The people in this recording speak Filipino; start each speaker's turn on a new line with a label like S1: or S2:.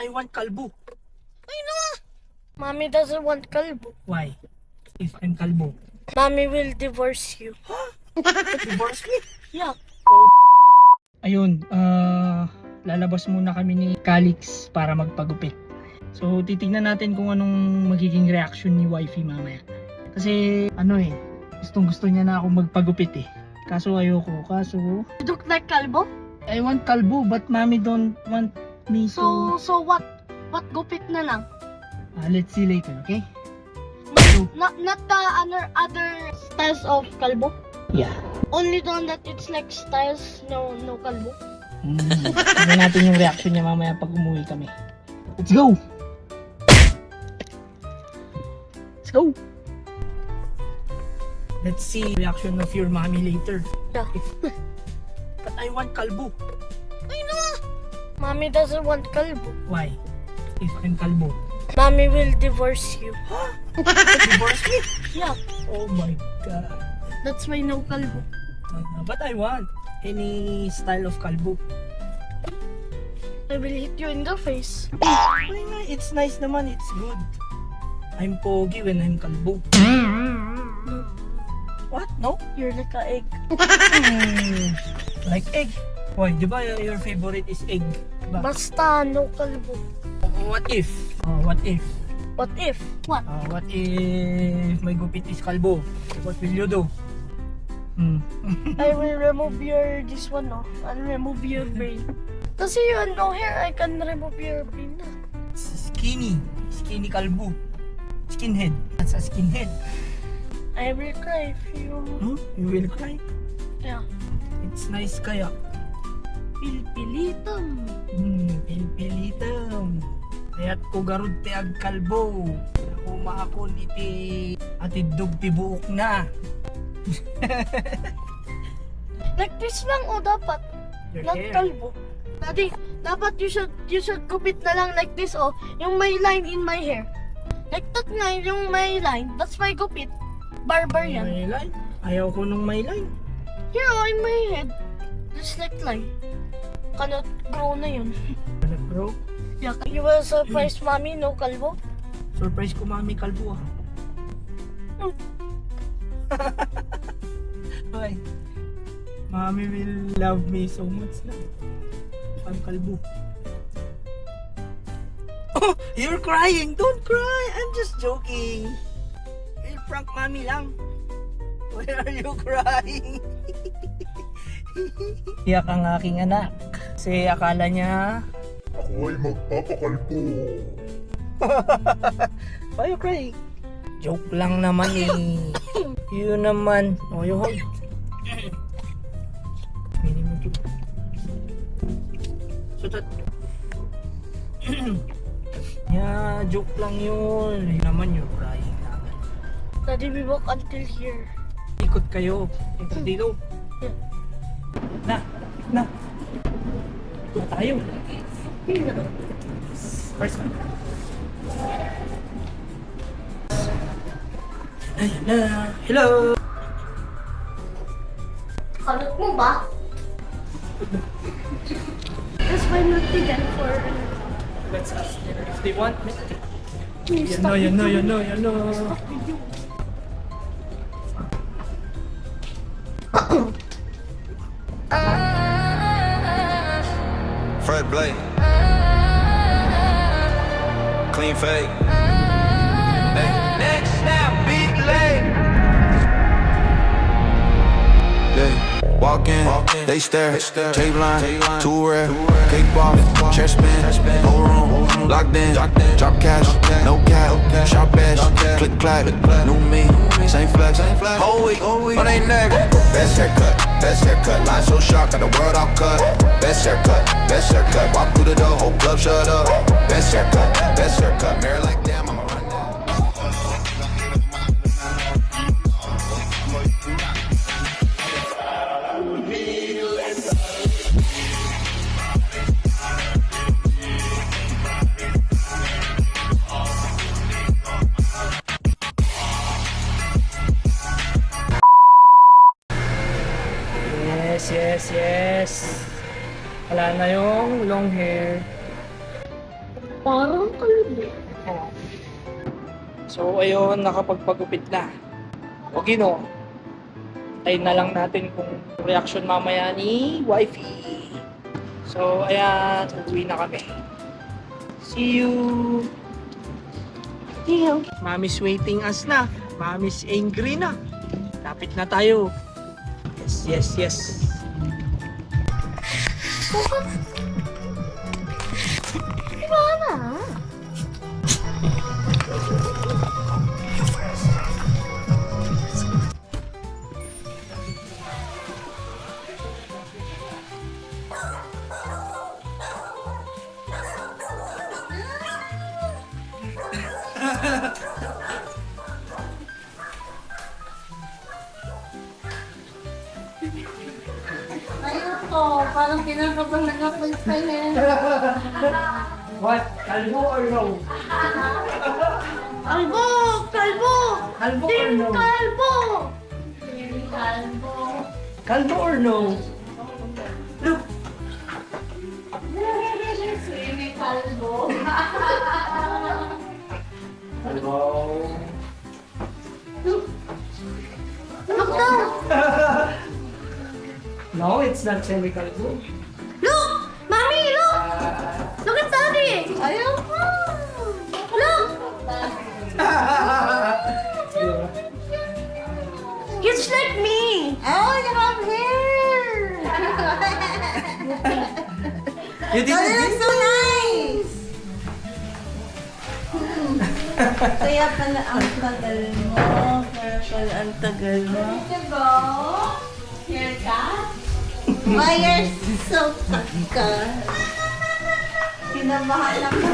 S1: I want kalbo.
S2: Mommy doesn't want kalbo.
S1: Why? If I'm kalbo.
S2: Mommy will divorce you.
S1: Divorce me?
S2: Yeah.
S1: Ayun, lalabas muna kami ni Calix para magpagupit. So, titignan natin kung anong magiging reaction ni wifey mamaya. Kasi, gustong gusto niya na ako magpagupit eh. Kaso ayoko,
S2: You look like kalbo?
S1: I want kalbo but mommy don't want me to...
S2: So what? What gupit na lang?
S1: let's see later, okay?
S2: Not the other styles of kalbo?
S1: Yeah.
S2: Only the one that it's like styles, no kalbo.
S1: Tignan natin yung reaction niya mamaya pag umuwi kami. Let's go! Let's go! Let's see reaction of your mommy later.
S2: Yeah.
S1: But I want kalbo.
S2: Mommy doesn't want kalbo.
S1: Why? If I'm kalbo.
S2: Mommy will divorce you.
S1: Divorce me?
S2: Yeah.
S1: Oh my god.
S2: That's why no kalbo.
S1: But I want any style of kalbo.
S2: I will hit you in the face.
S1: Why not? It's nice naman. It's good. I'm pogi when I'm kalbo. What? No?
S2: You're like a egg.
S1: Like egg. Why? Di ba your favorite is egg? Diba?
S2: Basta no kalbo.
S1: What if? What if?
S2: What if? What?
S1: What if my gupit is kalbo? What will you do?
S2: I will remove this one, no? I'll remove your brain. Kasi you have no hair, I can remove your brain na.
S1: Skinny kalbo. Skinhead. That's a skinhead.
S2: I will cry if you...
S1: You will cry?
S2: Yeah.
S1: It's nice kaya.
S2: Pilpilitam.
S1: Pilpilitam. Kaya't ko garud ti ag kalbo. Kuma ako iti atidog ti buok na.
S2: Like this lang dapat.
S1: Your
S2: Not
S1: hair.
S2: kalbo. Daddy, dapat you should gupit na lang like this yung may line in my hair. Like that nga yung may line, that's my gupit. Barber yan.
S1: May line? Ayaw ko nung may line.
S2: Here in my head, just like line. Cannot grow na yun.
S1: Bro,
S2: Yeah, you will surprise mommy, no kalbo?
S1: surprise ko mami kalbo ah. Why? Mommy will love me so much na. I'm kalbo. Oh, you're crying. Don't cry. I'm just joking. We'll prank mommy lang. Why are you crying? Iyak ang aking anak. Kasi akala niya...
S3: Ako ay magpapakalbo.
S1: Why you crying? Joke lang naman eh. Yun naman. Oh, you hold. Minimum joke. So that... Yeah, joke lang yun. Yun naman you're crying na.
S2: Daddy, we walk until here.
S1: Ikot kayo. Ikot dito.
S2: Yeah.
S1: Na. Na tayo. First one. Ayan na. Hello.
S2: Kalot mo ba? That's why not taken for...
S1: Let's ask them if they want me.
S2: Please
S1: You know.
S4: Fred Blake, clean fake. Hey, next snap, beat late. Walk in, they stare. J-line, too rare. Cakewalk, chest spin, whole room locked in. Drop cash, no cap, shop bash, click clack. New me, same flex. Whole week on they neck. Best haircut, line so sharp, got the world all cut. Best haircut. Walk through the door, whole club shut up. Best haircut, mirror like damn, I'ma run down.
S1: Yes. Wala na yung long hair.
S2: Parang kalbo.
S1: So ayun, nakapagpagupit na. O Gino, tayo na lang natin kung reaction mamaya ni wifey. So ayan, uwi na kami. See you!
S2: Iyo.
S1: Mommy's waiting us na. Mommy's angry na. Lapit na tayo. Yes, yes, yes.
S2: Diba na? Ayun ko, parang kinakabahan ako sa'yo.
S1: What? Kalbo or no?
S2: Kalbo! Kalbo!
S1: Kalbo or
S2: Team
S1: no?
S2: Kalbo! Team Kalbo.
S1: Kalbo or no? Look!
S2: Team Kalbo.
S1: Kalbo.
S2: Look now!
S1: No, it's not semi-kalbo.
S2: Look! Mommy, look! Look at Daddy! Ayaw ko! Look! He's like me! Oh, you have hair!
S1: You did it?
S5: So nice! Kaya pala ang tagal mo. Kaya pala ang tagal mo.
S2: Diba? Haircut?
S5: Why you're so tagal? Kinabahan ako.